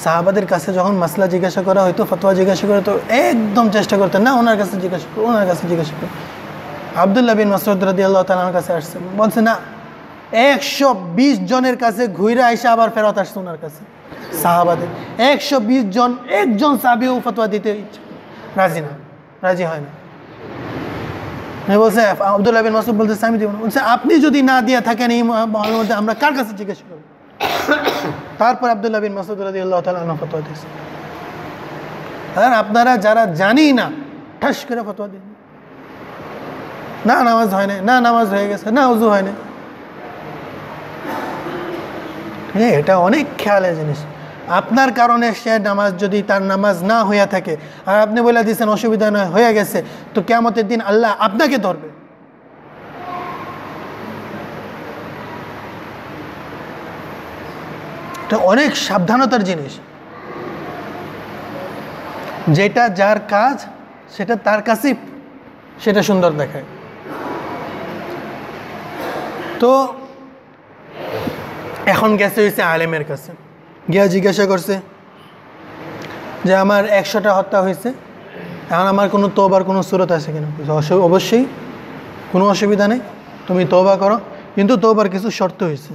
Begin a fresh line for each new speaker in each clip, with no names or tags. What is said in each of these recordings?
সাহাবাদের কাছে যখন মাসলা জিজ্ঞাসা করা হইতো, ফতোয়া জিজ্ঞাসা করা তো একদম চেষ্টা করতেন না ওনার কাছে জিজ্ঞাসা করো, ওনার কাছে জিজ্ঞাসা করো। আব্দুল্লাহ বিন মাসউদ রাদিয়াল্লাহু তাআলা কাছে আসছে, বলছে না 120 জনের কাছে ঘুরে আইসা আবার ফেরত আসছে ওনার কাছে। সাহাবাদের 120 জন, একজন সাহাবীও ফতোয়া দিতে রাজি হয় না। বলছে আব্দুল্লাহ বিন মাসউদ বলতেছে আমি দিব না। বলছে আপনি যদি না দিয়ে থাকেন এই মহলের মধ্যে আমরা কার কাছে জিজ্ঞাসা করব? তারপর আব্দুল্লাহ বিন মাসউদ রাদিয়াল্লাহু তাআলা ফতোয়া দিয়েছে। আর আপনারা যারা জানি না ঠাস করে ফতোয়া দিন, না নামাজ হয় না, না নামাজ হয়ে গেছে, না ওযু হয় না। হ্যাঁ, এটা অনেক খেয়ালের জিনিস। আপনার কারণে সে নামাজ, যদি তার নামাজ না হইয়া থাকে আর আপনি বলে দিয়েছেন অসুবিধা নয় হয়ে গেছে, তো কিয়ামতের দিন আল্লাহ আপনাকে ধরবে। এটা অনেক সাবধানতার জিনিস। যেটা যার কাজ সেটা তার কাছেই সেটা সুন্দর দেখায়। তো এখন গেছে হয়েছে আলেমের কাছে, গিয়া জিজ্ঞাসা করছে যে আমার 100টা হত্যা হয়েছে, এখন আমার কোনো তওবার কোনো সূরত আছে কিনা? অবশ্যই, কোনো অসুবিধা নেই, তুমি তওবা করো, কিন্তু তওবার কিছু শর্ত হয়েছে।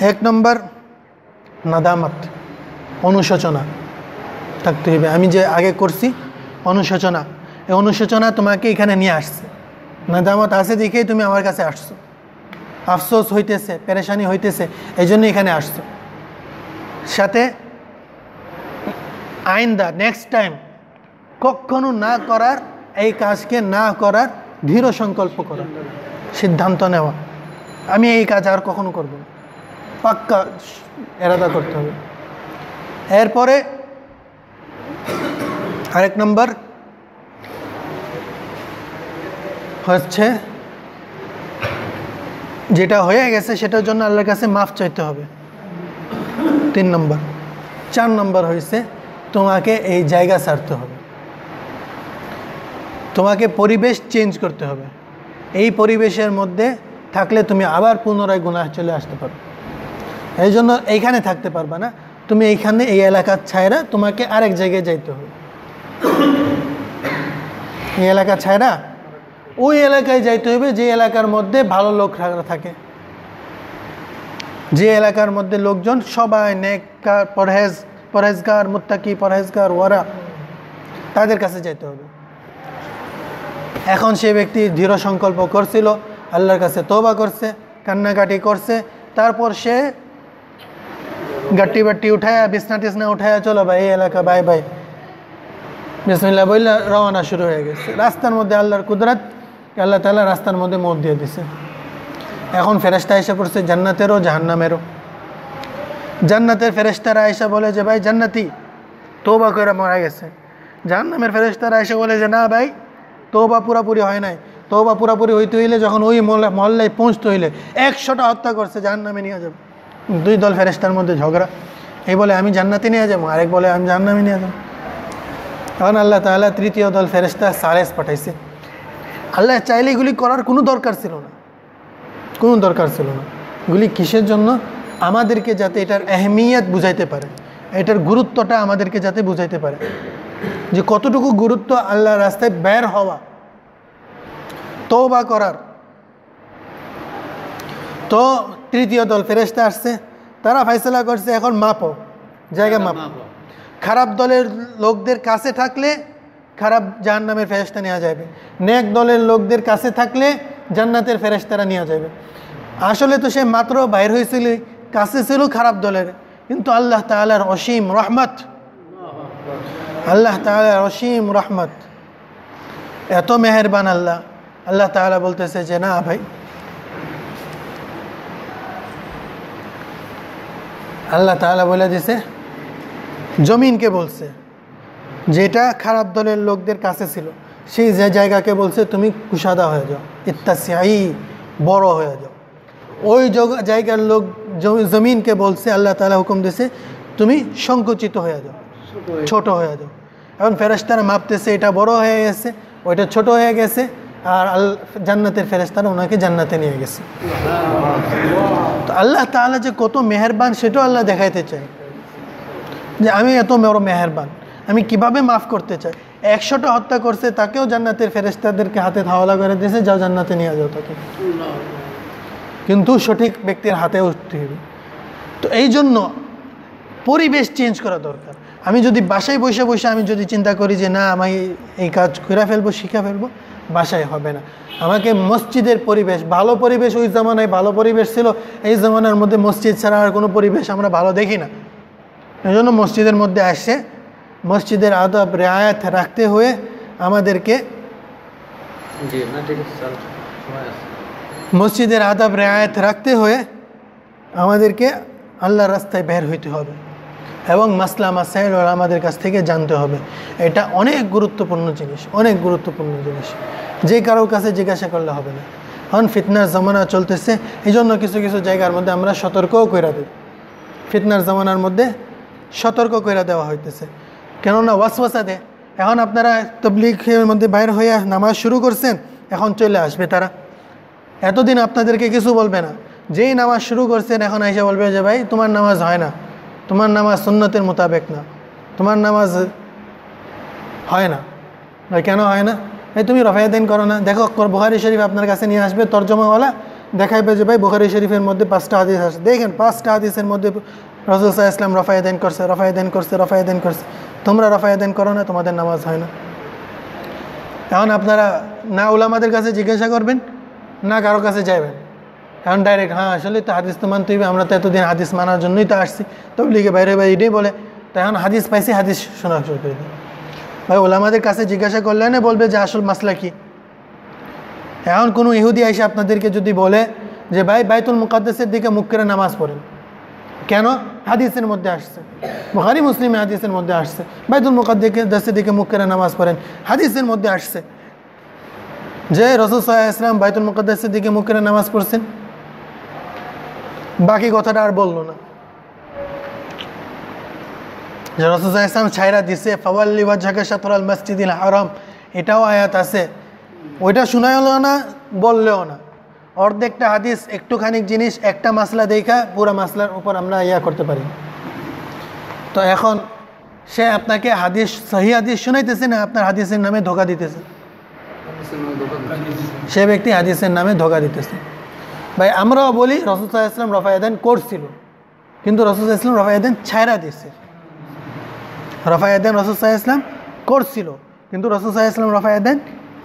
1 নম্বর নাদামাত, অনুশোচনা থাকতে হবে। আমি যে আগে করছি অনুশোচনা, এই অনুশোচনা তোমাকে এখানে নিয়ে আসছে, নাদামাত আছে দেখেই তুমি আমার কাছে আসছো, আফসোস হইতেছে, পেরেশানি হইতেছে, এই জন্য এখানে আসছো। সাথে আইন্দা নেক্সট টাইম কখনো না করার, এই কাজকে না করার দৃঢ় সংকল্প করা, সিদ্ধান্ত নেওয়া, আমি এই কাজ আর কখনো করব না, পাক্কা এরাদা করতে হবে। এরপরে আরেক নম্বর হচ্ছে যেটা হয়ে গেছে সেটার জন্য আল্লাহর কাছে মাফ চাইতে হবে, 3 নম্বর। 4 নম্বর হয়েছে তোমাকে এই জায়গা ছাড়তে হবে, তোমাকে পরিবেশ চেঞ্জ করতে হবে। এই পরিবেশের মধ্যে থাকলে তুমি আবার পুনরায় গুনাহ চলে আসতে পারো, এই জন্য এইখানে থাকতে পারবা না, তুমি এইখানে এই এলাকার ছায়রা তোমাকে আরেক জায়গায় যাইতে হবে। এই এলাকা ছায়রা ওই এলাকায় যাইতে হবে যে এলাকার মধ্যে ভালো লোক থাকে, যে এলাকার মধ্যে লোকজন সবাই নেককার, পরহেজগার, মুত্তাকি, পরহেজগার ওয়ারা, তাদের কাছে যেতে হবে। এখন সে ব্যক্তি দৃঢ় সংকল্প করছিল, আল্লাহর কাছে তওবা করছে, কান্নাকাটি করছে, তারপর সে গাট্টি বাট্টি উঠায়া, বিছনা টিছনা উঠায়া, চলো ভাই এই এলাকা, বাই বাই, বিসমিল্লাহ বললে রওনা শুরু হয়ে গেছে। রাস্তার মধ্যে আল্লাহর কুদরত, আল্লাহ তাআলা রাস্তার মধ্যে মোড় দিয়ে দিছে। এখন ফেরেশতা এসে পড়ছে জান্নাতেরও জাহান্নামেরও। জান্নাতের ফেরেশতারা এসে বলে যে ভাই জান্নাতি তওবা করে মারা গেছে। জাহান্নামের ফেরেশতারা এসে বলে যে না ভাই, তওবা পুরাপুরি হয় নাই, তওবা পুরাপুরি হইতে হইলে যখন ওই মহল্লায় পৌঁছতে হইলে 100টা হত্যা করছে, জাহান্নামে নিয়ে যাবে। 2 দল ফেরেশতার মধ্যে ঝগড়া, এই বলে আমি জান্নাতে নিয়ে যাবো, আরেক বলে আমি জাহান্নামে নিয়ে যাবো। তখন আল্লাহ তাআলা 3য় দল ফেরেশতা সালেস পাঠাইছে। আল্লাহ চাইলে এগুলি করার কোনো দরকার ছিল না, কোনো দরকার ছিল না। এগুলি কিসের জন্য? আমাদেরকে যাতে এটার আহমিয়ত বুঝাইতে পারে, এটার গুরুত্বটা আমাদেরকে যাতে বুঝাইতে পারে, যে কতটুকু গুরুত্ব আল্লাহর রাস্তায় বের হওয়া, তওবা করার। তো 3য় দল ফেরেশতা আসছে, তারা ফয়সালা করছে এখন মাপো, জায়গা মাপো। খারাপ দলের লোকদের কাছে থাকলে খারাপ জাহান্নামের ফেরেশতা নেওয়া যাবে, নেক দলের লোকদের কাছে থাকলে জান্নাতের ফেরেশতারা নেওয়া যাবে। আসলে তো সে মাত্র বাইর হয়েছিল, কাছে ছিল খারাপ দলের, কিন্তু আল্লাহ তাআলার অসীম রহমত, আল্লাহ তাআলার অসীম রহমত, এত মেহেরবান আল্লাহ। আল্লাহ তাআলা বলতেছে যে না ভাই, আল্লাহ তাআলা বলে দিছে, জমিনকে বলছে যেটা খারাপ দলের লোকদের কাছে ছিল, সেই যে জায়গাকে বলছে তুমি কুশাদা হয়ে যাও, ইত্তাসিআই, বড় হয়ে যাও। ওই জায়গার লোক জমিনকে বলছে, আল্লাহ তাআলা হুকুম দিয়েছে তুমি সংকুচিত হয়ে যাও, ছোট হয়ে যাও। এখন ফেরেশতারা মাপতেছে, এটা বড় হয়ে গেছে, ওইটা ছোট হয়ে গেছে, আর জান্নাতের ফেরেশতারা ওনাকে জান্নাতে নিয়ে গেছে। তো আল্লাহ তাআলা যে কত মেহেরবান সেটাও আল্লাহ দেখাইতে চায়। যে আমি এত বড় মেহেরবান, আমি কিভাবে মাফ করতে চাই। 100টা হত্যা করছে, তাকেও জান্নাতের ফেরেশতাদেরকে হাতে হাওয়ালা করে দিয়েছে, যাও জান্নাতে নিয়ে যাও তাকে, কিন্তু সঠিক ব্যক্তির হাতে উঠতে হবে। তো এই জন্য পরিবেশ চেঞ্জ করা দরকার। আমি যদি বাসায় বসে বসে আমি যদি চিন্তা করি যে না আমি এই কাজ করে ফেলবো, শিখে ফেলবো, বাসায় হবে না। আমাকে মসজিদের পরিবেশ, ভালো পরিবেশ ওই জামানায় ভালো পরিবেশ ছিল, এই জামানার মধ্যে মসজিদ ছাড়া আর কোনো পরিবেশ আমরা ভালো দেখি না। এই জন্য মসজিদের মধ্যে আসে মসজিদের আদব রেয়ায়ত রাখতে হয়ে আমাদেরকে মসজিদের আদব রেয়ায়ত রাখতে হয়ে আমাদেরকে আল্লাহর রাস্তায় বের হইতে হবে এবং মাসলা মাসাইল আমাদের কাছ থেকে জানতে হবে। এটা অনেক গুরুত্বপূর্ণ জিনিস, অনেক গুরুত্বপূর্ণ জিনিস, যে কারোর কাছে জিজ্ঞাসা করলে হবে না। এখন ফিতনার জামানা চলতেছে, এই জন্য কিছু কিছু জায়গার মধ্যে আমরা সতর্কও করে দিই। ফিতনার জামানার মধ্যে সতর্ক করে দেওয়া হইতেছে, কেননা ওয়াসওয়াসা দেয়। এখন আপনারা তাবলীগের মধ্যে বাইর হয়ে নামাজ শুরু করছেন, এখন চলে আসবে তারা। এতদিন আপনাদেরকে কিছু বলবে না, যেই নামাজ শুরু করছেন এখন এসে বলবে যে ভাই তোমার নামাজ হয় না, তোমার নামাজ সুন্নতের মোতাবেক না, তোমার নামাজ হয় না। ভাই কেন হয় না? ভাই তুমি রফায়াদাইন করো না। দেখো বুখারী শরীফ আপনার কাছে নিয়ে আসবে, তর্জমাওয়ালা দেখাইবে যে ভাই বুখারী শরীফের মধ্যে 5টা হাদিস আছে, দেখেন 5টা হাদিসের মধ্যে রাসূল সাল্লাল্লাহু আলাইহি ওয়াসাল্লাম রফায়াদাইন করছে, রফায়াদাইন করছে, রফায়াদাইন করছে। তোমরা রফায়াদাইন করো না, তোমাদের নামাজ হয় না। এখন আপনারা না উলামাদের কাছে জিজ্ঞাসা করবেন, না কারো কাছে যাবেন, এখন ডাইরেক্ট হ্যাঁ আসলে তো হাদিস তো মানতে হইবে, আমরা তো এতদিন হাদিস মানার জন্যই তো আসছি, তাবলীগে বাইরে বাইরে এটাই বলে, তো এখন হাদিস পাইছি হাদিস শোনা শুরু করে দিই। ভাই ওলামাদের কাছে জিজ্ঞাসা করলে না বলবে যে আসল মাসলা কি। এখন কোনো ইহুদি এসে আপনাদেরকে যদি বলে যে ভাই বাইতুল মুকাদ্দাসের দিকে মুখ করে নামাজ পড়েন, কেন? হাদিসের মধ্যে আসছে, বুখারী মুসলিমে হাদিসের মধ্যে আসছে বাইতুল মুকাদ্দাসের দিকে মুখ করে নামাজ পড়েন, হাদিসের মধ্যে আসছে যে রাসূল সাল্লাল্লাহু আলাইহি ওয়াসাল্লাম বাইতুল মুকাদ্দাসের দিকে মুখ করে নামাজ পড়ছেন, বাকি কথাটা আর বললো না। যে রাসূল সাল্লাল্লাহু আলাইহি ওয়াসাল্লাম ছাইরা দিছে ফাওয়াল্লি ওয়াজহাকা শাতরাল মসজিদিল হারাম, এটাও আয়াত আছে, ওইটা শোনাইলো না, বললেও না। অর্ধেকটা হাদিস একটুখানি জিনিস একটা মাসলা দেখা পুরো মাসলার উপর আমরা করতে পারি। তো এখন সে আপনাকে হাদিস সহি হাদিস শোনাইতেছে না, আপনার হাদিসের নামে ধোকা দিতেছে, সে ব্যক্তি হাদিসের নামে ধোকা দিতেছে। ভাই আমরাও বলি রাসূল সাল্লাল্লাহু আলাইহি ওয়াসাল্লাম রফায়াদাইন করছিল, কিন্তু রাসূল সাল্লাল্লাহু আলাইহি ওয়াসাল্লাম রফায়াদাইন ছাইরা দিছে। রফায়াদাইন রাসূল সাল্লাল্লাহু আলাইহি ওয়াসাল্লাম করছিল, কিন্তু রাসূল সাল্লাল্লাহু আলাইহি ওয়াসাল্লাম রফায়াদাইন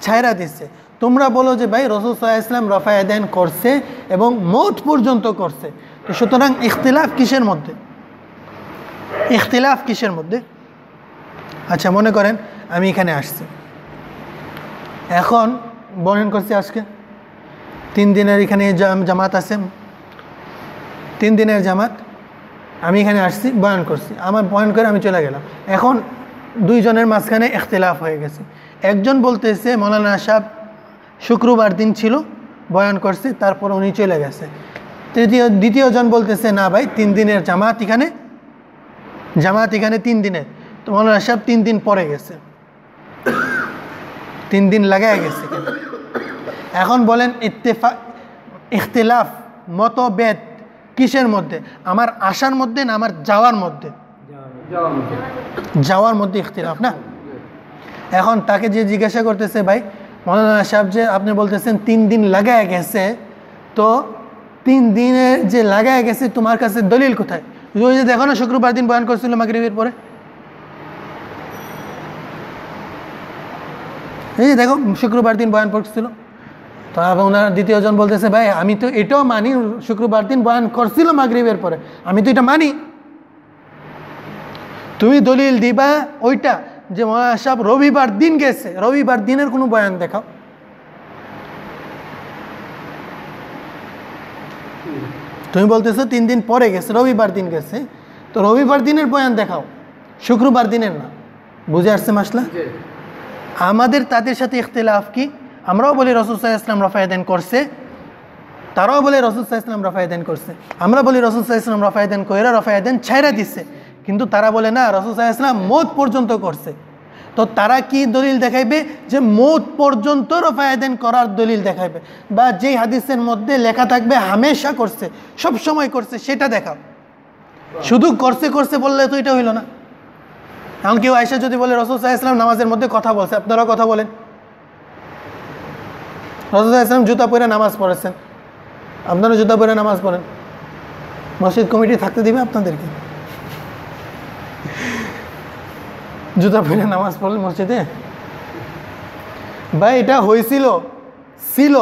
ছাইরা দিছে। তোমরা বলো যে ভাই রাসূল সাল্লাল্লাহু আলাইহি ওয়াসাল্লাম রফায়াদাইন করছে এবং মওত পর্যন্ত করছে, তো সুতরাং ইখতিলাফ কিসের মধ্যে? ইখতিলাফ কিসের মধ্যে? আচ্ছা মনে করেন আমি এখানে আসছি, এখন বয়ান করছি আজকে 3 দিনের এখানে জামাত আছে, 3 দিনের জামাত, আমি এখানে আসছি বয়ান করছি, আমার বয়ান করে আমি চলে গেলাম। এখন 2 জনের মাঝখানে ইখতিলাফ হয়ে গেছে। একজন বলতেছে মৌলানা সাহেব শুক্রবার দিন ছিল বয়ান করছে, তারপর উনি চলে গেছে। দ্বিতীয় জন বলতেছে না ভাই 3 দিনের জামাত এখানে 3 দিনের, তো মৌলানা সাহেব 3 দিন পরে গেছে, 3 দিন লাগায় গেছে। এখন বলেন ইখতিলাফ মতভেদ কিসের মধ্যে? আমার আসার মধ্যে না আমার যাওয়ার মধ্যে? যাওয়ার মধ্যে ইখতিলাফ না। এখন তাকে যে জিজ্ঞাসা করতেছে ভাই মৌলানা সাহেব যে আপনি বলতেছেন 3 দিন লাগায় গেছে, তো 3 দিনে যে লাগায় গেছে তোমার কাছে দলিল কোথায়? ওই যে দেখো না শুক্রবার দিন বয়ান করছিল মাগরিবের পরে, এই যে দেখো শুক্রবার দিন বয়ান করছিল। তো ওনার দ্বিতীয়জন বলতেছে ভাই আমি তো এটাও মানি শুক্রবার দিন বয়ান করছিল মাগরিবের পরে, আমি তো এটা মানি। তুমি দলিল দিবা ওইটা যে মৌলানা সাহেব রবিবার দিন গেছে, রবিবার দিনের কোনো বয়ান দেখাও। তুমি বলতেছো 3 দিন পরে গেছে, রবিবার দিন গেছে, তো রবিবার দিনের বয়ান দেখাও, শুক্রবার দিনের না। বুঝে আসছে মাসলা? আমাদের তাদের সাথে ইখতিলাফ কি? আমরাও বলি রাসূল সাল্লাল্লাহু আলাইহি ওয়াসাল্লাম রফায়াদাইন করছে, তারাও বলে রাসূল সাল্লাল্লাহু আলাইহি ওয়াসাল্লাম রফায়াদাইন করছে। আমরা বলি রাসূল সাল্লাল্লাহু আলাইহি ওয়াসাল্লাম রফায়াদাইন কইরা রফায়াদাইন ছাইরা দিচ্ছে, কিন্তু তারা বলে না রাসূল সাল্লাল্লাহু আলাইহি ওয়াসাল্লাম মওত পর্যন্ত করছে। তো তারা কি দলিল দেখাইবে? যে মওত পর্যন্ত রফায়াদাইন করার দলিল দেখাইবে, বা যেই হাদিসের মধ্যে লেখা থাকবে হামেশা করছে, সব সময় করছে, সেটা দেখাও। শুধু করছে করছে বললে তো এটা হইল না। এখন কেউ আয়েশা যদি বলে রাসূল সাল্লাল্লাহু আলাইহি ওয়াসাল্লাম নামাজের মধ্যে কথা বলছে, আপনারা কথা বলেন। রাসূল সাল্লাল্লাহু আলাইহি ওয়াসাল্লাম জুতা পরে নামাজ পড়েছেন, আপনারা জুতা পরে নামাজ পড়েন, মসজিদ কমিটি থাকতে দিবে আপনাদেরকে? জুতা পরে নামাজ পড়লেন মসজিদে? ভাই এটা হয়েছিল, ছিল,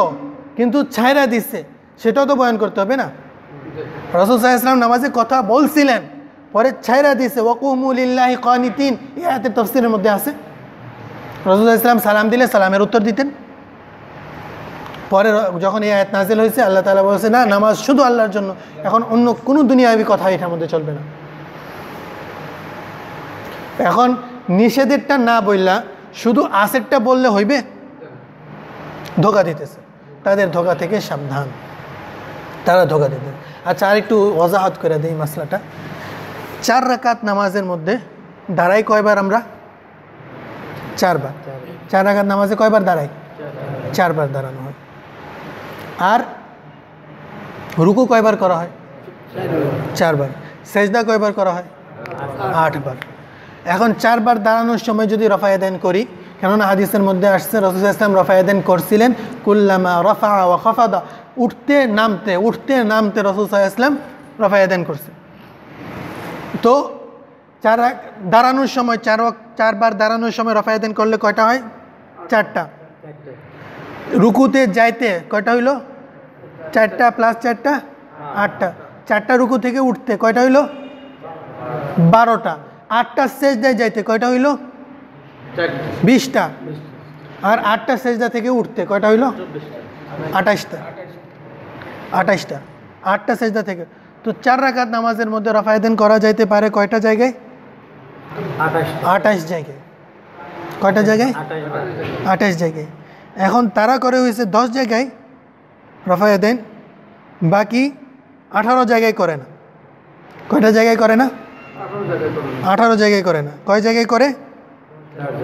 কিন্তু ছাইরা দিচ্ছে, সেটাও তো বয়ান করতে হবে না। রাসূল সাল্লাল্লাহু আলাইহি ওয়াসাল্লাম নামাজে কথা বলছিলেন, পরে ছাইরা দিছে, ওয়াকুমু লিল্লাহি কানিতিন, এই আয়াতের তাফসীরের মধ্যে আছে। রাসূল সাল্লাল্লাহু আলাইহি ওয়াসাল্লাম সালাম দিলে সালামের উত্তর দিতেন। পরে যখন এই আয়াত নাজিল হয়েছে, আল্লাহ তাআলা বলেছে না, নামাজ শুধু আল্লাহর জন্য, এখন অন্য কোনো দুনিয়াবি কথা এটার মধ্যে চলবে না। এখন নিষেধেরটা না বললা শুধু আসেরটা বললে হইবে? ধোকা দিতেছে, তাদের ধোকা থেকে সাবধান, তারা ধোকা দিতে। আচ্ছা, আর একটু ওয়াজাহাত করে দেই মাসলাটা। 4 রাকাত নামাজের মধ্যে দাঁড়াই কয়বার আমরা? 4 বার। 4 রাকাত নামাজে কয়বার দাঁড়াই? 4 বার দাঁড়ানো হয়। আর রুকু কয়বার করা হয়? 4 বার। সেজদা কয়বার করা হয়? 8 বার। এখন 4 বার দাঁড়ানোর সময় যদি রফায়েদান করি, কেননা হাদিসের মধ্যে আসছে রাসূল সাল্লাল্লাহু আলাইহি ওয়াসাল্লাম রফায়েদান করছিলেন, কুল্লামা রাফা ওয়া খাফাদা, উঠতে নামতে রাসূল সাল্লাল্লাহু আলাইহি ওয়াসাল্লাম রফায়েদান করছে। তো দাঁড়ানোর সময় 4 বার দাঁড়ানোর সময় রফায়েদান করলে কয়টা হয়? 4টা। রুকুতে যাইতে কয়টা হইল? 4টা প্লাস 4টা 8টা। 4টা রুকু থেকে উঠতে কয়টা হইল? 12টা। 8টা সেজদায় যাইতে কয়টা হইল? 20টা। আর 8টা সেজদা থেকে উঠতে কয়টা হইল? 28টা। 8টা সেজদা থেকে। তো 4 রাকাত নামাজের মধ্যে রফায়েদান করা যাইতে পারে কয়টা জায়গায়? 28 জায়গায়। কয়টা জায়গায়? 28 জায়গায়। এখন তারা করে হয়েছে 10 জায়গায় রফায়েদান, বাকি 18 জায়গায় করে না। কয়টা জায়গায় করে না? 18 জায়গায় করে না। কয় জায়গায় করে?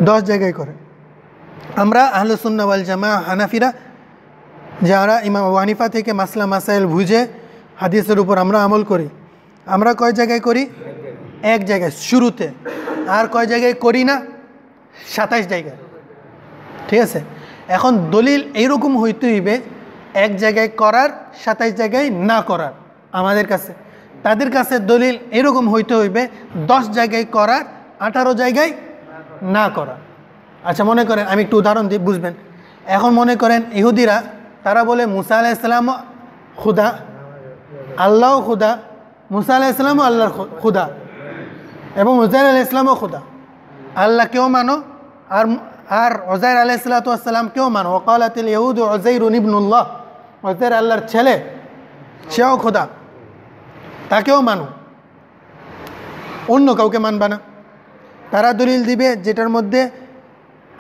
10 জায়গায় করে। আমরা আহলে সুন্নাহ ওয়াল জামাআহ হানাফিরা, যারা ইমাম আবু হানিফা থেকে মাসলা মাসাইল বুঝে হাদিসের উপর আমরা আমল করি, আমরা কয় জায়গায় করি? 1 জায়গায় শুরুতে। আর কয় জায়গায় করি না? 27 জায়গায়। ঠিক আছে? এখন দলিল এইরকম হইতে হইবে 1 জায়গায় করার, 27 জায়গায় না করার। আমাদের কাছে, তাদের কাছে দলিল এরকম হইতে হইবে 10 জায়গায় করার, 18 জায়গায় না করা। আচ্ছা, মনে করেন, আমি একটু উদাহরণ দিই, বুঝবেন। এখন মনে করেন ইহুদিরা, তারা বলে মুসা আলাইহিস সালাম খুদা, আল্লাহ খুদা, মুসা আলাইহিস সালামও আল্লাহর খুদা, এবং উজাইর আলাইহিস সালামও খুদা। আল্লাহকেও মানো আর উজাইর আলাইহিস সালাতু ওয়াস সালামকেও মানো। ওয়াকালাতিল ইহুদু উজাইরুন ইবনুল্লাহ, উজাইর আল্লাহর ছেলে, সেও খুদা, তাকেও মানো, অন্য কাউকে মানবা না। তারা দলিল দিবে যেটার মধ্যে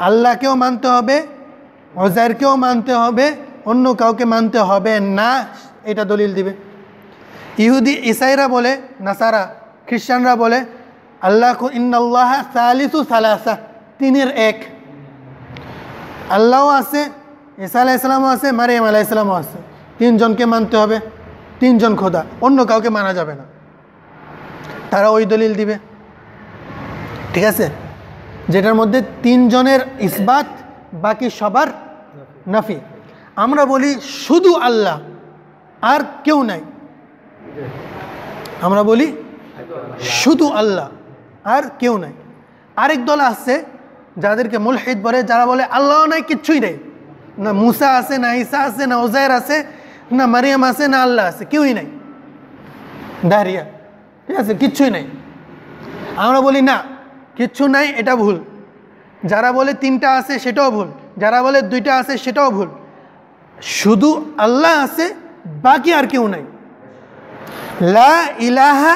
আল্লাহকেও মানতে হবে, উজাইরকেও মানতে হবে, অন্য কাউকে মানতে হবে না, এটা দলিল দিবে। ইহুদি ইসাইরা বলে, নাসারা খ্রিস্টানরা বলে আল্লাহ ইন্নাল্লাহ সালিসু সালাসা, 3-এর 1। আল্লাহও আছে, ঈসা আলাইহিস সালামও আছে, মারিয়াম আলাইহিস সালামও আছে। 3 জনকে মানতে হবে, 3 জন খোদা, অন্য কাউকে মানা যাবে না। তারা ওই দলিল দিবে, ঠিক আছে, যেটার মধ্যে 3 জনের ইসবাত, বাকি সবার নাফি। আমরা বলি শুধু আল্লাহ, আর কেউ নাই। আমরা বলি শুধু আল্লাহ, আর কেউ নাই। আরেক দল আছে যাদেরকে মুলহিদ বলে, যারা বলে আল্লাহ নাই, কিচ্ছুই নেই, না মুসা আছে, না ঈসা আছে, না উজাইর আছে, না মারিয়াম আছে, না আল্লাহ আছে, কেউই নাই, দাঁড়িয়া, ঠিক আছে, কিচ্ছুই নাই। আমরা বলি না, কিচ্ছু নাই, এটা ভুল। যারা বলে 3টা আছে সেটাও ভুল, যারা বলে 2টা আছে সেটাও ভুল। শুধু আল্লাহ আছে, বাকি আর কেউ নাই। লা ইলাহা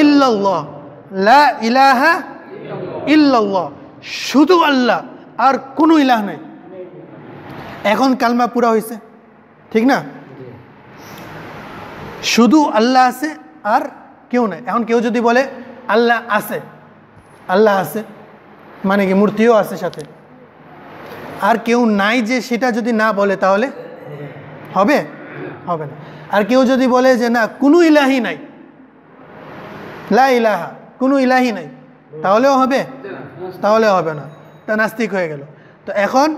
ইল্লাল্লাহ, লা ইলাহা ইল্লাল্লাহ, শুধু আল্লাহ, আর কোনো ইলাহ নাই। এখন কালমা পুরা হয়েছে, ঠিক না? শুধু আল্লাহ আছে, আর কেউ নাই। এখন কেউ যদি বলে আল্লাহ আছে, আল্লাহ আছে মানে কি মূর্তিও আছে সাথে, আর কেউ নাই যে সেটা যদি না বলে, তাহলে হবে? হবে না। আর কেউ যদি বলে যে না, কোনো ইলাহি নাই, লা ইলাহা, কোনো ইলাহি নাই, তাহলেও হবে? তাহলেও হবে না, তা নাস্তিক হয়ে গেল। তো এখন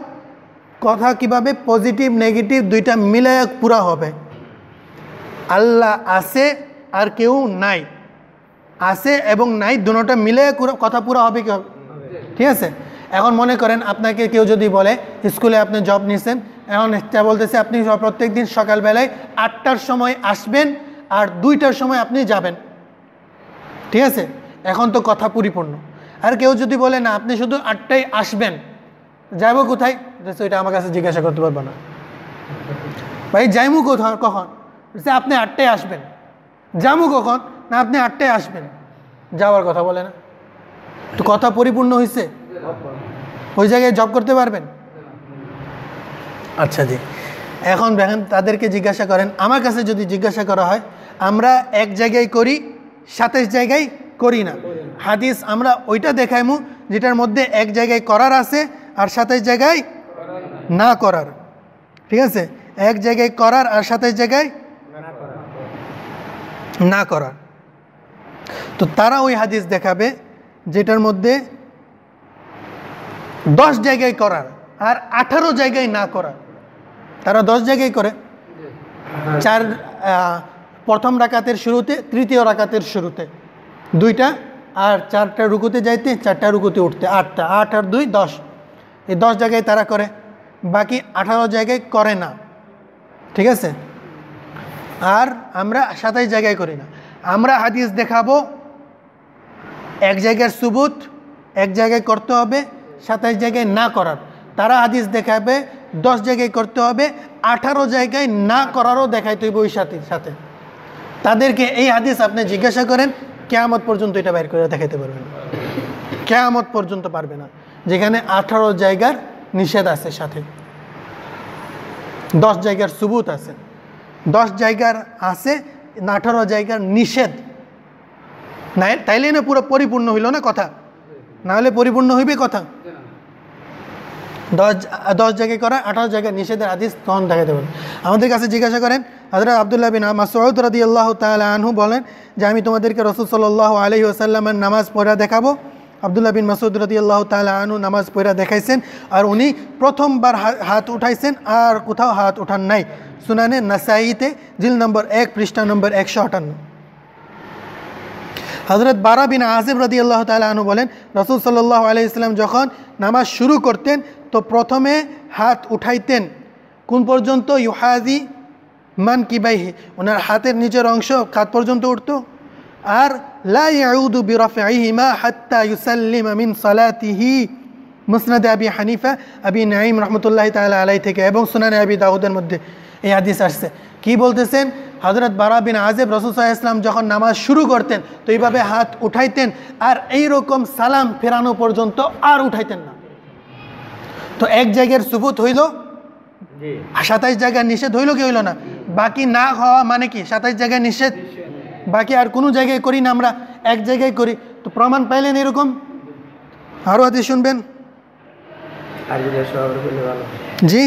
কথা কিভাবে পজিটিভ নেগেটিভ দুইটা মিলে পুরা হবে? আল্লাহ আছে আর কেউ নাই, আছে এবং নাই দুটোটা মিলে কথা পুরা হবে কি হবে? ঠিক আছে। এখন মনে করেন আপনাকে কেউ যদি বলে স্কুলে আপনি জব নিছেন, এখন বলতেছে আপনি প্রত্যেক দিন সকালবেলায় 8টার সময় আসবেন আর 2টার সময় আপনি যাবেন, ঠিক আছে, এখন তো কথা পরিপূর্ণ। আর কেউ যদি বলে না আপনি শুধু 8টায় আসবেন, যাবো কোথায়? এটা আমার কাছে জিজ্ঞাসা করতে পারবো না, ভাই যাইমু কোথায় কখন? আপনি 8টায় আসবেন। যামু কখন? না আপনি 8টায় আসবেন, যাওয়ার কথা বলে না। তো কথা পরিপূর্ণ হয়েছে? ওই জায়গায় জব করতে পারবেন? আচ্ছা জি। এখন দেখেন তাদেরকে জিজ্ঞাসা করেন, আমার কাছে যদি জিজ্ঞাসা করা হয় আমরা এক জায়গায় করি 27 জায়গায় করি না, হাদিস আমরা ওইটা দেখাইমু যেটার মধ্যে এক জায়গায় করার আছে আর 27 জায়গায় না করার, ঠিক আছে, এক জায়গায় করার আর 27 জায়গায় না করার। তো তারা ওই হাদিস দেখাবে যেটার মধ্যে 10 জায়গায় করার আর 18 জায়গায় না করার। তারা 10 জায়গায় করে, প্রথম রাকাতের শুরুতে, তৃতীয় রাকাতের শুরুতে 2টা, আর 4টা রুকুতে যাইতে, 4টা রুকুতে উঠতে, 8টা, 8 আর 2 10, এই 10 জায়গায় তারা করে, বাকি 18 জায়গায় করে না, ঠিক আছে। আর আমরা 27 জায়গায় করি না। আমরা হাদিস দেখাবো এক জায়গার সুবুত, এক জায়গায় করতে হবে, 27 জায়গায় না করার। তারা হাদিস দেখাবে 10 জায়গায় করতে হবে, 18 জায়গায় না করারও দেখাইতে হইব ওই সাথে। তাদেরকে এই হাদিস আপনি জিজ্ঞাসা করেন, কিয়ামত পর্যন্ত এটা বাইর করে দেখাইতে পারবে না, কিয়ামত পর্যন্ত পারবে না, যেখানে 18 জায়গার নিষেধ আছে, সাথে 10 জায়গার সুবুত আছে, 10 জায়গার আছে, 18 জায়গার নিষেধ না। তাইলে না পুরো পরিপূর্ণ হইল না কথা, না হলে পরিপূর্ণ হইবে কথা। 10 জায়গায় করা, 18 জায়গায় নিষেধের হাদিস তখন দেখাতে পারেন। আমাদের কাছে জিজ্ঞাসা করেন, হযরত আব্দুল্লাহ বিন মাসউদ রাদিয়াল্লাহু তাআলা আনহু বলেন যে আমি তোমাদেরকে রাসূল সাল্লাল্লাহু আলাইহি ওয়াসাল্লামের নামাজ পড়া দেখাবো। আব্দুল্লাহ বিন মাসউদ রাদিয়াল্লাহু তাআলা আনহু নামাজ পড়া দেখাইছেন, আর উনি প্রথমবার হাত উঠাইছেন আর কোথাও হাত উঠান নাই। সুনানে নাসাইতে জিল নম্বর 1 পৃষ্ঠা নম্বর 158। হযরত বারা বিন আজিব রাদিয়াল্লাহু তাআলা আনহু বলেন রাসূল সাল্লাল্লাহু আলাইহি ওয়াসাল্লাম যখন নামাজ শুরু করতেন তো প্রথমে হাত উঠাইতেন কোন পর্যন্ত? ইউহাজি মান কিবাইহি, ওনার হাতের নিচের অংশ কাঁধ পর্যন্ত উঠতো। আর লা ইয়াউদু বিরাফিহিমা হাত্তা ইউসাল্লিমা মিন সালাতিহি, মুসনাদে আবি হানিফা আবি নাঈম রহমতুল্লাহি তাআলা আলাইহি থেকে এবং সুনানে আবি দাউদের মধ্যে এই হাদিস আসছে। কি বলতেছেন? হযরত বারা বিন আজিব রাসূল সাল্লাল্লাহু আলাইহি ওয়াসাল্লাম যখন নামাজ শুরু করতেন তো এইভাবে হাত উঠাইতেন, আর এই রকম সালাম ফেরানো পর্যন্ত আর উঠাইতেন না। তো এক জায়গার সুবুত হইল, 27 জায়গার নিষেধ হইল কি হইল না? বাকি না হওয়া মানে কি? 27 জায়গায় নিষেধ, বাকি আর কোনো জায়গায় করি না, আমরা এক জায়গায় করি। তো প্রমাণ পাইলেন এরকম? আরো হাদিস শুনবেন জি।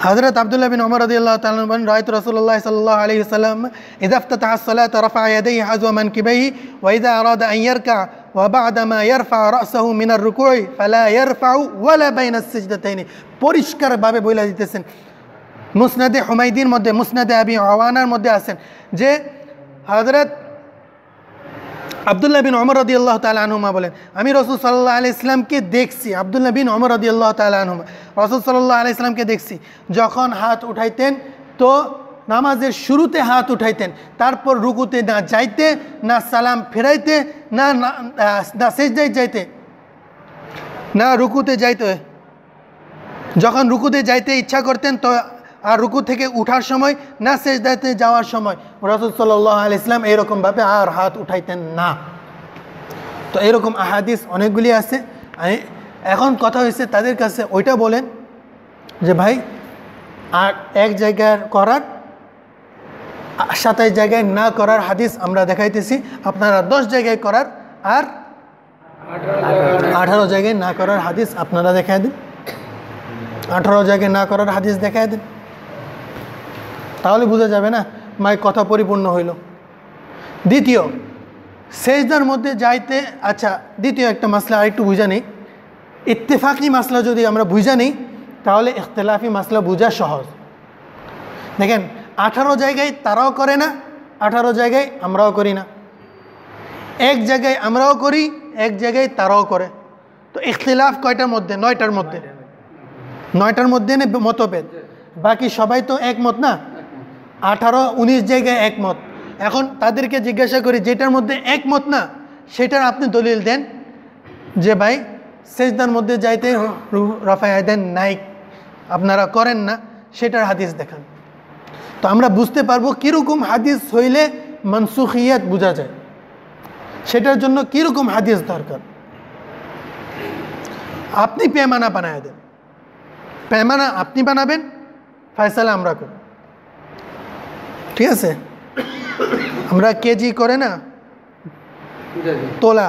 হযরত আব্দুল্লাহ বিন ওমর রাদিয়াল্লাহু তাআলা বলেন রাআইতু রাসূলুল্লাহ সাল্লাল্লাহু আলাইহি ওয়াসাল্লাম ইযা ইফতাতাহা আস-সালাতা রাফা'a ইয়াদাইহি হাযওয়া মানকিবাইহি ওয়া ইযা আরাদা আন ইয়ারকা ওয়া বা'দা মা ইয়ারফা' রা'সাহু মিন আর-রুকু'i ফালা ইয়ারফা'ু ওয়ালা বাইনা আস-সিজদাতাইনি। পরিষ্কারভাবে বলে দিতেছেন, মুসনাদে হুমাইদির মধ্যে, মুসনাদে আবি আওয়ানার মধ্যে আছেন যে হযরত আব্দুল্লাহ বিন ওমর রাদিয়াল্লাহু তাআলা আনহুমা বলেন আমি রাসূল সাল্লাল্লাহু আলাইহি ওয়াসাল্লামকে দেখছি, আব্দুল্লাহ বিন ওমর রাদিয়াল্লাহু তাআলা আনহুমা রাসূল সাল্লাল্লাহু আলাইহি ওয়াসাল্লামকে দেখছি যখন হাত উঠাইতেন তো নামাজের শুরুতে হাত উঠাইতেন, তারপর রুকুতে না যাইতে, না সালাম ফেরাইতে, না না সিজদায় যাইতে, না রুকুতে যাইতে। যখন রুকুতে যাইতে ইচ্ছা করতেন তো আর রুকু থেকে উঠার সময়, না সিজদাতে যাওয়ার সময় রাসূল সাল্লাল্লাহু আলাইহি ওয়াসাল্লাম এরকমভাবে আর হাত উঠাইতেন না। তো এরকম আহাদিস অনেকগুলি আছে। এখন কথা হয়েছে তাদের কাছে ওইটা বলেন যে ভাই আর এক জায়গায় করার 27 জায়গায় না করার হাদিস আমরা দেখাইতেছি, আপনারা 10 জায়গায় করার আর 18 জায়গায় না করার হাদিস আপনারা দেখাই দিন, 18 জায়গায় না করার হাদিস দেখাই দিন, তাহলে বোঝা যাবে না মাই কথা পরিপূর্ণ হইল। দ্বিতীয় সেজদার মধ্যে যাইতে, আচ্ছা দ্বিতীয় একটা মাসলা আরেকটু বুঝা নেই। ইত্তেফাকি মাসলা যদি আমরা বুঝা নিই তাহলে ইখতিলাফি মাসলা বোঝা সহজ। দেখেন 18 জায়গায় তারাও করে না, 18 জায়গায় আমরাও করি না, এক জায়গায় আমরাও করি, এক জায়গায় তারাও করে। তো ইখতিলাফ কয়টার মধ্যে? 9টার মধ্যে। 9টার মধ্যে মতভেদ, বাকি সবাই তো একমত না। 18-19 জায়গায় একমত। এখন তাদেরকে জিজ্ঞাসা করি যেটার মধ্যে একমত না সেটার আপনি দলিল দেন যে ভাই সেজদার মধ্যে যাইতে রফায়ে দেন নাই, আপনারা করেন না, সেটার হাদিস দেখান। তো আমরা বুঝতে পারবো কীরকম হাদিস হইলে মানসুখিয়াত বোঝা যায়, সেটার জন্য কীরকম হাদিস দরকার। আপনি পেমানা বানায় দেন, পেমানা আপনি বানাবেন, ফয়সালা আমরা করব, ঠিক আছে? আমরা কেজি করে না তোলা,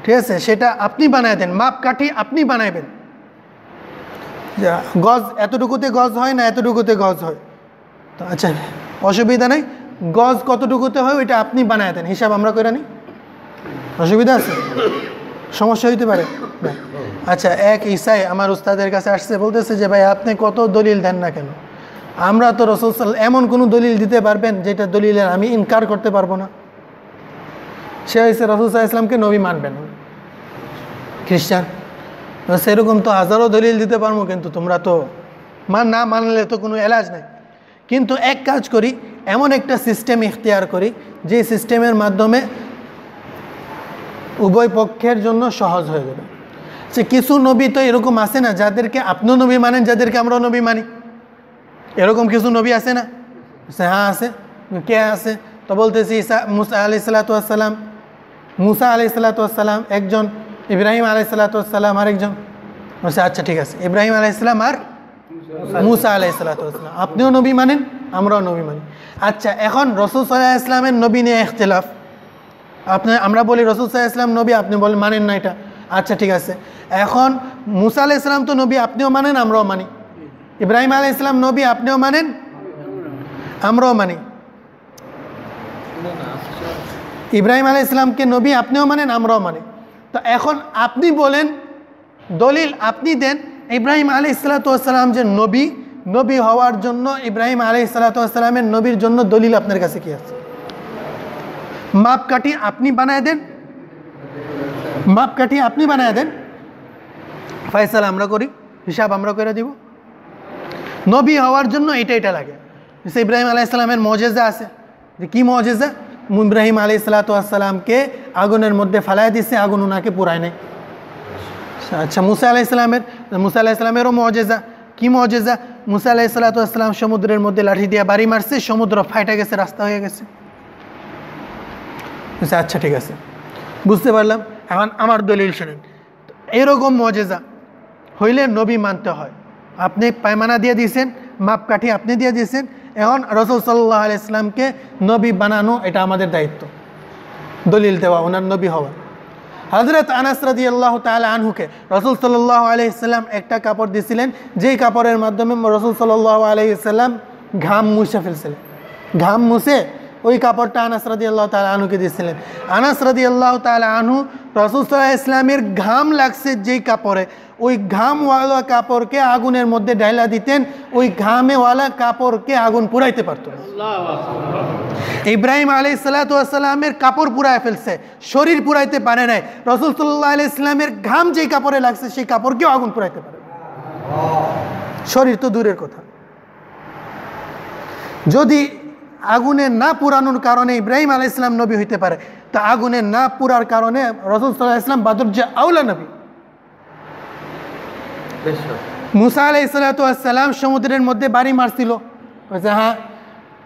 ঠিক আছে, সেটা আপনি বানায় দেন, মাপকাঠি আপনি বানাইবেন। গজ এতটুকুতে গজ হয় না এতটুকুতে গজ হয়, তো আচ্ছা অসুবিধা নেই, গজ কতটুকুতে হয় ওইটা আপনি বানায় দেন, হিসাব আমরা করে নিই। অসুবিধা আছে? সমস্যা হইতে পারে? আচ্ছা, এক ঈসাই আমার উস্তাদের কাছে আসছে, বলতেছে যে ভাই আপনি কত দলিল দেন না কেন, আমরা তো রাসূল এমন কোনো দলিল দিতে পারবেন যেটা দলিলের আমি ইনকার করতে পারবো না? সে হয়েছে রাসূল সাল্লাল্লাহু আলাইহি ওয়াসাল্লামকে নবী মানবেন, খ্রিস্টান সেরকম তো হাজারো দলিল দিতে পারবো, কিন্তু তোমরা তো না মানলে তো কোনো এলাজ নাই। কিন্তু এক কাজ করি, এমন একটা সিস্টেম ইখতিয়ার করি যে সিস্টেমের মাধ্যমে উভয় পক্ষের জন্য সহজ হয়ে যাবে। যে কিছু নবী তো এরকম আছে না যাদেরকে আপনিও নবী মানেন, যাদেরকে আমরাও নবী মানি, এরকম কিছু নবী আছে না? হ্যাঁ আছে। কে আছে? তো বলতেছি মুসা আলাইহিস সালাতু ওয়াস সালাম, মুসা আলাইহিস সালাতু ওয়াস সালাম একজন, ইব্রাহিম আলাইহিস সালাতু ওয়াস সালাম আরেকজন। বলছে আচ্ছা ঠিক আছে, ইব্রাহিম আলাইহিস সালাম আর মুসা আলাইহিস সালাতু ওয়াস সালাম, আপনিও নবী মানেন আমরাও নবী মানি। আচ্ছা, এখন রাসূল সাল্লাল্লাহু আলাইহি ওয়াসাল্লামের নবী নিয়ে ইখতিলাফ, আমরা বলি রাসূল সাল্লাল্লাহু আলাইহি ওয়াসাল্লাম নবী, আপনি বলেন মানেন না এটা। আচ্ছা ঠিক আছে, এখন মুসা আলাইহিস সালাম তো নবী, আপনিও মানেন আমরাও মানি, ইব্রাহিম আলাইহিস সালাম নবী, আপনিও মানেন আমরাও মানি, ইব্রাহিম আলাইহিস সালামকে নবী আপনিও মানেন আমরাও মানি। তো এখন আপনি বলেন, দলিল আপনি দেন, ইব্রাহিম আলাইহিস সালাতু ওয়াস সালাম যে নবী হওয়ার জন্য ইব্রাহিম আলাইহিস সালাতু ওয়াস সালামের নবীর জন্য দলিল আপনার কাছে কি আছে? মাপকাঠি আপনি বানায় দেন, মাপকাঠি আপনি বানায় দেন, ফয়সালা আমরা করি, হিসাব আমরা করে দিব। নবী হওয়ার জন্য এটা লাগে। ইব্রাহিম আলাইহিস সালামের মুজিজা আছে, যে কি মুজিজা? ইব্রাহিম আলাইহিস সালাতু ওয়াস সালামকে আগুনের মধ্যে ফালায় দিচ্ছে, আগুন ওনাকে পুরায় নেয়। আচ্ছা, মুসা আলাইহিস সালামেরও মুজিজা, কি মুজিজা? মুসা আলাইহিস সালাতু ওয়াস সালাম সমুদ্রের মধ্যে লাঠি দিয়ে বাড়ি মারছে, সমুদ্র ফাইটা গেছে, রাস্তা হয়ে গেছে। আচ্ছা ঠিক আছে, বুঝতে পারলাম, এখন আমার দলিল শুনেন। এরকম মুজিজা হইলে নবী মানতে হয়। আপনি পায়মানা দিয়ে দিয়েছেন, মাপকাঠি আপনি দিয়ে দিয়েছেন, এখন রাসূল সাল্লাল্লাহু আলাইহি ওয়াসাল্লামকে নবী বানানো এটা আমাদের দায়িত্ব, দলিল দেওয়া ওনার নবী হওয়া। হযরত আনাস রাদিয়াল্লাহু তাআলা আনহুকে রাসূল সাল্লাল্লাহু আলাইহি ওয়াসাল্লাম একটা কাপড় দিয়েছিলেন, যেই কাপড়ের মাধ্যমে রাসূল সাল্লাল্লাহু আলাইহি ওয়াসাল্লাম ঘাম মুছে ফেলছিলেন, ঘাম মুছে ওই কাপড়টা আনাস রাদিয়াল্লাহু তাআলা আনহুকে দিয়েছিলেন। আনাস রাদিয়াল্লাহু তাআলা আনহু রাসূল সাল্লাল্লাহু আলাইহি ওয়াসাল্লামের ঘাম লাগছে যেই কাপড়ে, ওই ঘামওয়ালা কাপড়কে আগুনের মধ্যে ঢাইলা দিতেন, ওই ঘামেওয়ালা কাপড়কে আগুন পুরাইতে পারত না। ইব্রাহিম আলাইহিস সালাতু ওয়াস সালামের কাপড় পুরায় ফেলছে, শরীর পুরাইতে পারে নাই, রাসূল সাল্লাল্লাহু আলাইহি ওয়াসাল্লামের ঘাম যেই কাপড়ে লাগছে সেই কাপড়কেও আগুন পুরাইতে পারে, শরীর তো দূরের কথা। যদি আগুনে না পুরানোর কারণে ইব্রাহিম আলাইহিস সালাম নবী হইতে পারে, তা আগুনে না পুরার কারণে রাসূল সাল্লাল্লাহু আলাইহি ওয়াসাল্লাম বাদরজে আউলা নবী। মুসা আলাইহিস সালাতু ওয়াস সালাম সমুদ্রের মধ্যে বাড়ি মারছিল, বলছে হ্যাঁ।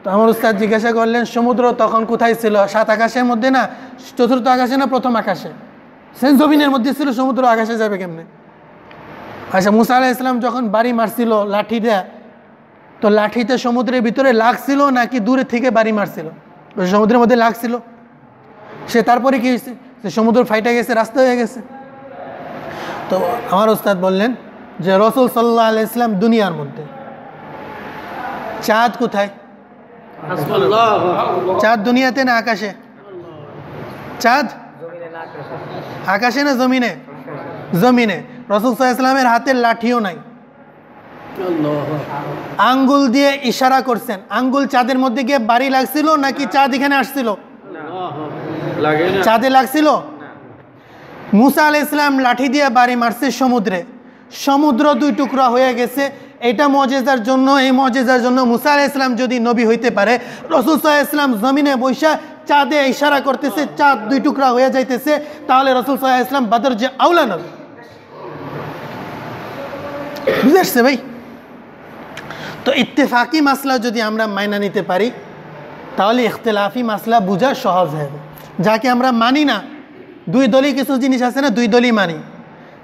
তো আমার উস্তাদ জিজ্ঞাসা করলেন, সমুদ্র তখন কোথায় ছিল? 7 আকাশের মধ্যে না, 4th আকাশে না 1ম আকাশে? সেন জমিনের মধ্যে ছিল, সমুদ্র আকাশে যাবে কেমনে? আচ্ছা, মুসা আলাইহিস সালাম যখন বাড়ি মারছিল লাঠি দেয়া, তো লাঠিতে সমুদ্রের ভিতরে লাগছিল নাকি দূরে থেকে বাড়ি মারছিল? সমুদ্রের মধ্যে লাগছিল। সে তারপরে কি হয়েছে? সমুদ্র ফাইটা গেছে, রাস্তা হয়ে গেছে। তো আমার উস্তাদ বললেন যে রাসূল সাল্লাল্লাহু আলাইহি ওয়াসাল্লাম দুনিয়ার মধ্যে, চাঁদ কোথায়? চাঁদ দুনিয়াতে না আকাশে? চাঁদ আকাশে না জমিনে? জমিনে। রাসূল সাল্লাল্লাহু আলাইহি ওয়াসাল্লামের হাতের লাঠিও নাই, আঙ্গুল দিয়ে ইশারা করছেন। আঙ্গুল চাঁদের মধ্যে গিয়ে বাড়ি লাগছিল নাকি চাঁদ এখানে আসছিল? চাঁদে লাগছিল। মুসা আলাইহিস সালাম লাঠি দিয়ে বাড়ি মারছে সমুদ্রে, সমুদ্র 2 টুকরা হয়ে গেছে। এটা মুজিজার জন্য, এই মুজিজার জন্য মুসা আলাইহিস সালাম যদি নবী হইতে পারে, রাসূল সাল্লাল্লাহু আলাইহি ওয়াসাল্লাম জমিনে বৈশা চাঁদে ইশারা করতেছে, চাঁদ 2 টুকরা হয়ে যাইতেছে, তাহলে রাসূল সাল্লাল্লাহু আলাইহি ওয়াসাল্লাম বদর যে আউলা নবী। বুঝতে ভাই? তো ইত্তেফাকি মাসলা যদি আমরা মাইনা নিতে পারি, তাহলে ইখতিলাফি মাসলা বোঝা সহজ হবে। যাকে আমরা মানি না, 2 দলই কিছু জিনিস আছে না, 2 দলই মানি,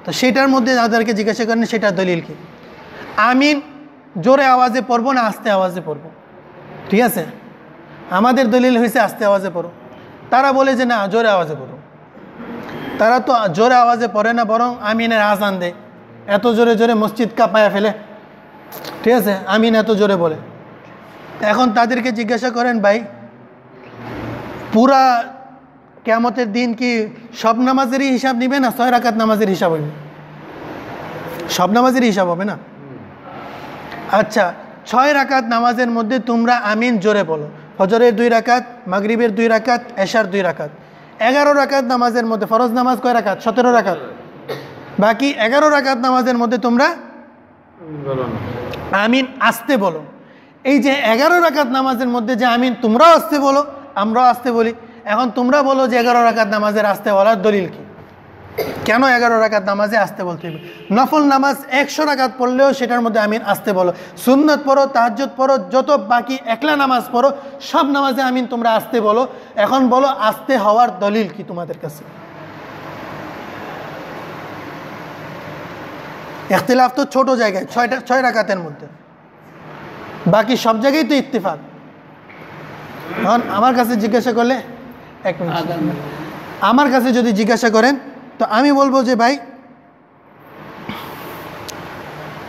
তো সেটার মধ্যে যাদেরকে জিজ্ঞাসা করেন সেটার দলিল কি। আমিন জোরে আওয়াজে পড়বো না আস্তে আওয়াজে পড়বো? ঠিক আছে, আমাদের দলিল হয়েছে আস্তে আওয়াজে পড়ো, তারা বলে যে না জোরে আওয়াজে পড়ো। তারা তো জোরে আওয়াজে পড়ে না, বরং আমিনের আজান দেয়, এত জোরে জোরে মসজিদ কাঁপায়া ফেলে। ঠিক আছে, আমিন এত জোরে বলে। এখন তাদেরকে জিজ্ঞাসা করেন, ভাই পুরা কিয়ামতের দিন কি সব নামাজেরই হিসাব নিবে না 6 রাকাত নামাজের হিসাব হইবে? সব নামাজেরই হিসাব হবে না। আচ্ছা, 6 রাকাত নামাজের মধ্যে তোমরা আমিন জোরে বলো। ফজরের 2 রাকাত, মাগরিবের 2 রাকাত, এশার 2 রাকাত। 11 রাকাত নামাজের মধ্যে ফরজ নামাজ কয় রাকাত? 17 রাকাত। বাকি 11 রাকাত নামাজের মধ্যে তোমরা আমিন আস্তে বলো। এই যে 11 রাকাত নামাজের মধ্যে যে আমিন তোমরাও আস্তে বলো, আমরাও আস্তে বলি। এখন তোমরা বলো যে 11 রাকাত নামাজের আস্তে বলার দলিল কি? কেন 11 রাকাত নামাজে আস্তে বলতে হবে? নফল নামাজ 100 রাকাত পড়লেও সেটার মধ্যে আমিন আস্তে বলো। সুন্নত পড়ো, তাহাজ্জুদ পড়ো, যত বাকি একলা নামাজ পড়ো, সব নামাজে আমিন তোমরা আস্তে বলো। এখন বলো আস্তে হওয়ার দলিল কি তোমাদের কাছে? ইখতিলাফ তো ছোট জায়গায়, 6 রাকাতের মধ্যে, বাকি সব জায়গায় তো ইত্তেফাক। এখন আমার কাছে জিজ্ঞাসা করলে, এক মিনিট, আমার কাছে যদি জিজ্ঞাসা করেন তো আমি বলবো যে ভাই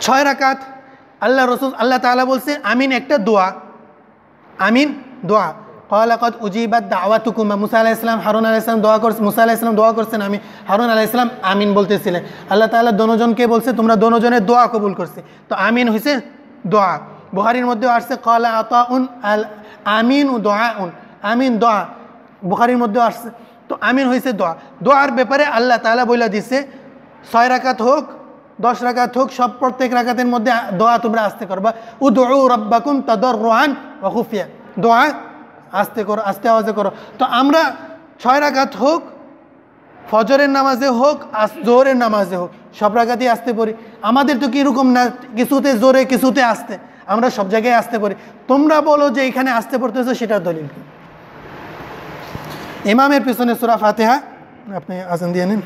6 রাকাত আল্লাহ রসুল আল্লাহ তাআলা বলছে আমিন একটা দোয়া, আমিন দোয়া। ক্বালা ক্বাদ উজিবাত দাওয়াতুকুমা, মুসা আলাইহিস সালাম হারুন আলাইহিস সালাম দোয়া করছেন, মুসা আলাইহিস সালাম দোয়া করছেন, আমি হারুন আলাইহিস সালাম আমিন বলতেছিলেন। আল্লাহ তাআলা দোনোজনকে বলছে তোমরা দোনোজনের দোয়া কবুল করছে, তো আমিন হইছে দোয়া। বুখারীর মধ্যে আসছে ক্বালা আতাউন আল আমিন দুআউন, আমিন দোয়া, বুখারীর মধ্যে আসছে। তো আমিন হইছে দোয়া। দোয়ার ব্যাপারে আল্লাহ তাআলা বলে দিছে 6 রাকাত হোক 10 রাকাত হোক, সব প্রত্যেক রাকাতের মধ্যে দোয়া তোমরা আস্তে করবা। উদউ রাব্বাকুম তাদাররুআন ওয়া খুফিয়া, দোয়া আস্তে করো, আস্তে আওয়াজে করো। তো আমরা 6 রাকাত হোক, ফজরের নামাজে হোক, জোহরের নামাজে হোক, সব রাকাতই আস্তে পড়ি। আমাদের তো কীরকম না, কিছুতে জোরে কিছুতে আস্তে, আমরা সব জায়গায় আস্তে পড়ি। তোমরা বলো যে এখানে আস্তে পড়তেছো, সেটার দলিল কি? ইমামের পিছনে সূরা ফাতিহা আপনি আজান দিয়ে নিন।